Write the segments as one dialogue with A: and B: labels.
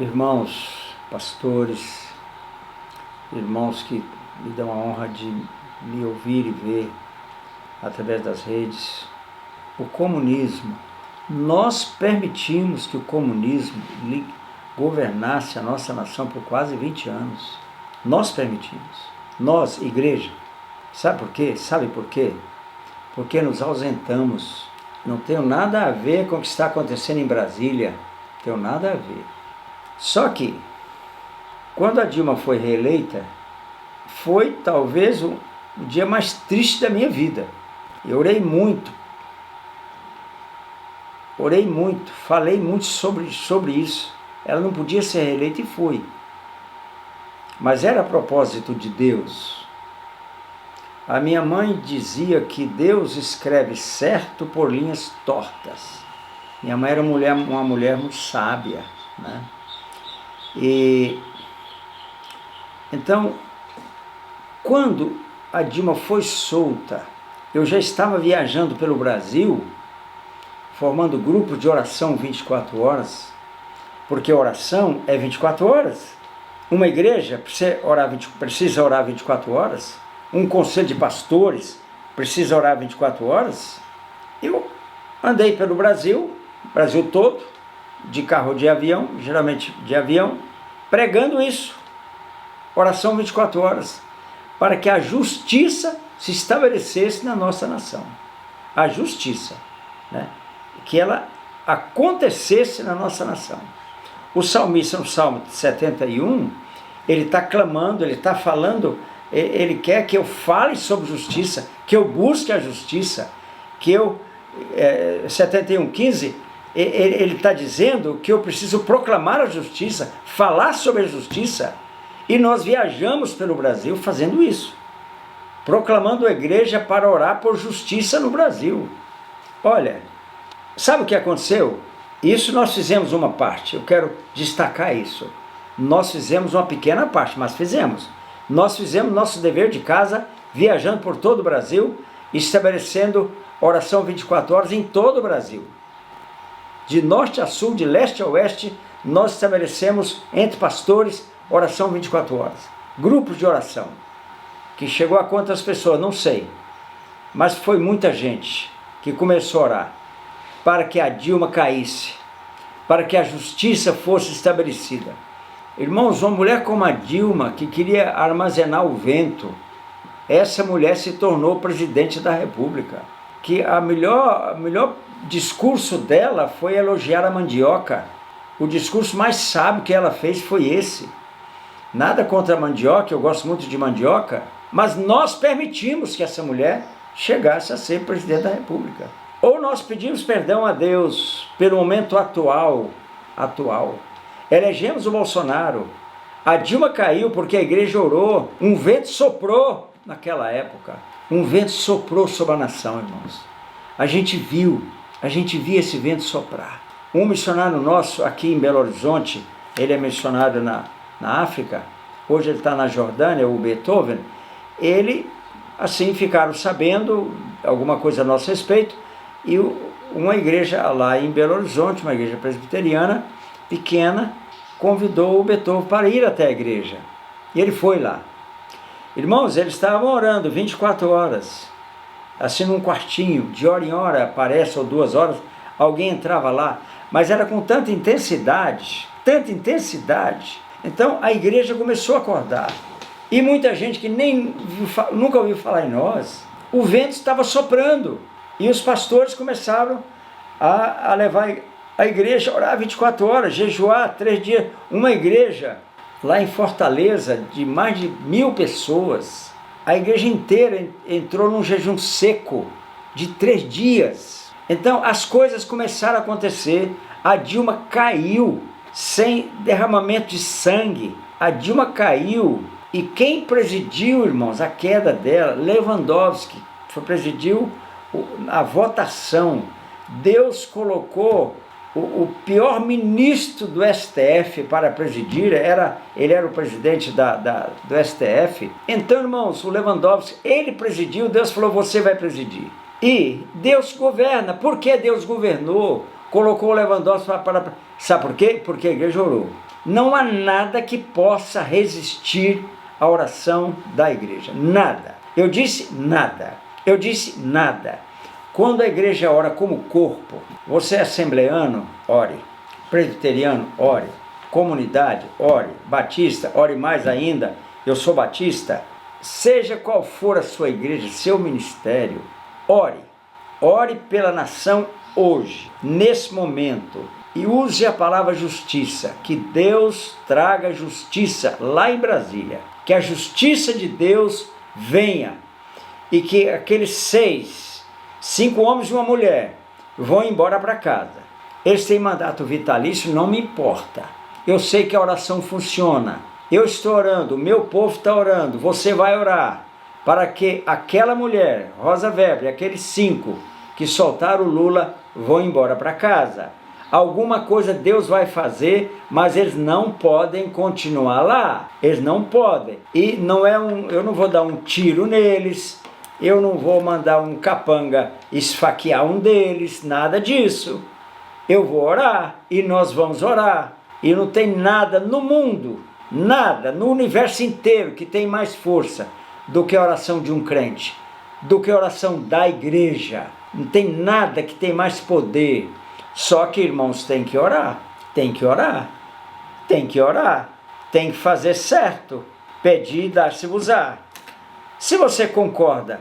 A: Irmãos, pastores, irmãos que me dão a honra de me ouvir e ver através das redes, o comunismo, nós permitimos que o comunismo governasse a nossa nação por quase 20 anos. Nós permitimos. Nós, igreja. Sabe por quê? Sabe por quê? Porque nos ausentamos. Não tenho nada a ver com o que está acontecendo em Brasília. Não tenho nada a ver. Só que, quando a Dilma foi reeleita, foi talvez o dia mais triste da minha vida. Eu orei muito, falei muito sobre isso. Ela não podia ser reeleita e foi. Mas era a propósito de Deus. A minha mãe dizia que Deus escreve certo por linhas tortas. Minha mãe era uma mulher muito sábia, né? Então, quando a Dilma foi solta, eu já estava viajando pelo Brasil, formando grupos de oração 24 horas, porque oração é 24 horas. Uma igreja precisa orar 24 horas, um conselho de pastores precisa orar 24 horas. Eu andei pelo Brasil todo, de carro ou de avião, geralmente de avião, pregando isso, oração 24 horas, para que a justiça se estabelecesse na nossa nação. A justiça, né? Que ela acontecesse na nossa nação. O salmista, no Salmo 71, ele está clamando, ele está falando, ele quer que eu fale sobre justiça, que eu busque a justiça, que eu, 71:15, ele está dizendo que eu preciso proclamar a justiça, falar sobre a justiça, e nós viajamos pelo Brasil fazendo isso, proclamando a igreja para orar por justiça no Brasil. Olha, sabe o que aconteceu? Isso nós fizemos uma parte, eu quero destacar isso. Nós fizemos uma pequena parte, mas fizemos. Nós fizemos nosso dever de casa, viajando por todo o Brasil, estabelecendo oração 24 horas em todo o Brasil. De norte a sul, de leste a oeste, nós estabelecemos entre pastores oração 24 horas. Grupos de oração. Que chegou a quantas pessoas? Não sei. Mas foi muita gente que começou a orar para que a Dilma caísse, para que a justiça fosse estabelecida. Irmãos, uma mulher como a Dilma, que queria armazenar o vento, essa mulher se tornou presidente da República. Que o melhor discurso dela foi elogiar a mandioca. O discurso mais sábio que ela fez foi esse. Nada contra a mandioca, eu gosto muito de mandioca, mas nós permitimos que essa mulher chegasse a ser presidente da República. Ou nós pedimos perdão a Deus pelo momento atual. Elegemos o Bolsonaro. A Dilma caiu porque a igreja orou. Um vento soprou naquela época. Um vento soprou sobre a nação, irmãos. A gente via esse vento soprar. Um missionário nosso aqui em Belo Horizonte, ele é missionário na África, hoje ele está na Jordânia, o Beethoven, ele, assim, ficaram sabendo alguma coisa a nosso respeito, e uma igreja lá em Belo Horizonte, uma igreja presbiteriana, pequena, convidou o Beethoven para ir até a igreja. E ele foi lá. Irmãos, eles estavam orando 24 horas, assim num quartinho, de hora em hora, aparece, ou 2 horas, alguém entrava lá, mas era com tanta intensidade, então a igreja começou a acordar, e muita gente que nunca ouviu falar em nós, o vento estava soprando, e os pastores começaram a levar a igreja a orar 24 horas, jejuar 3 dias, uma igreja lá em Fortaleza, de mais de 1000 pessoas, a igreja inteira entrou num jejum seco de 3 dias. Então as coisas começaram a acontecer. A Dilma caiu sem derramamento de sangue. A Dilma caiu. E quem presidiu, irmãos, a queda dela? Lewandowski presidiu a votação. Deus colocou o pior ministro do STF para presidir, ele era o presidente do STF. Então, irmãos, o Lewandowski, ele presidiu, Deus falou, você vai presidir. E Deus governa. Por que Deus governou? Colocou o Lewandowski para... Sabe por quê? Porque a igreja orou. Não há nada que possa resistir à oração da igreja. Nada. Eu disse nada. Eu disse nada. Quando a igreja ora como corpo, você é assembleano, ore. Presbiteriano, ore. Comunidade, ore. Batista, ore mais ainda. Eu sou batista. Seja qual for a sua igreja, seu ministério, ore. Ore pela nação hoje, nesse momento. E use a palavra justiça. Que Deus traga justiça lá em Brasília. Que a justiça de Deus venha. E que aqueles 5 homens e uma mulher vão embora para casa. Eles têm mandato vitalício, não me importa. Eu sei que a oração funciona. Eu estou orando, o meu povo está orando, você vai orar. Para que aquela mulher, Rosa Weber, aqueles 5 que soltaram o Lula, vão embora para casa. Alguma coisa Deus vai fazer, mas eles não podem continuar lá. Eles não podem. E não é eu não vou dar um tiro neles, eu não vou mandar um capanga esfaquear um deles, nada disso. Eu vou orar e nós vamos orar. E não tem nada no mundo, nada, no universo inteiro que tem mais força do que a oração de um crente, do que a oração da igreja. Não tem nada que tem mais poder. Só que, irmãos, tem que orar, tem que orar, tem que orar, tem que fazer certo, pedir e dar-se-vos-á. Se você concorda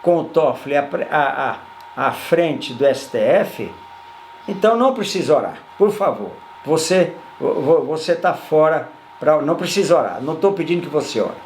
A: com o Toffoli à frente do STF, então não precisa orar, por favor. Você está fora, não precisa orar, não estou pedindo que você ore.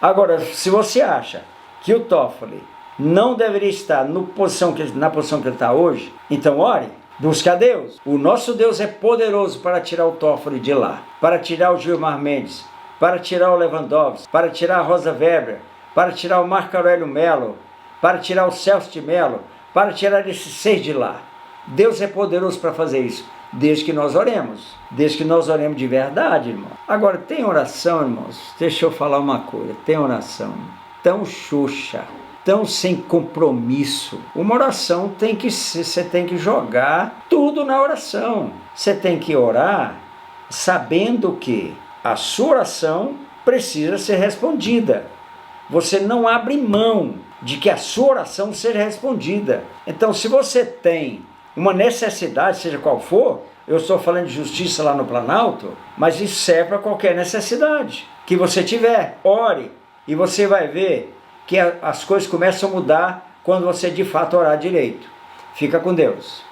A: Agora, se você acha que o Toffoli não deveria estar na posição que ele está hoje, então ore. Busque a Deus. O nosso Deus é poderoso para tirar o Toffoli de lá, para tirar o Gilmar Mendes, para tirar o Lewandowski, para tirar a Rosa Weber, para tirar o Marco Aurélio Melo, para tirar o Celso de Melo, para tirar esses 6 de lá. Deus é poderoso para fazer isso, desde que nós oremos, desde que nós oremos de verdade, irmão. Agora, tem oração, irmãos, deixa eu falar uma coisa, tem oração tão xoxa, tão sem compromisso. Uma oração você tem que jogar tudo na oração. Você tem que orar sabendo que a sua oração precisa ser respondida. Você não abre mão de que a sua oração seja respondida. Então, se você tem uma necessidade, seja qual for, eu estou falando de justiça lá no Planalto, mas isso serve para qualquer necessidade que você tiver. Ore e você vai ver que as coisas começam a mudar quando você de fato orar direito. Fica com Deus.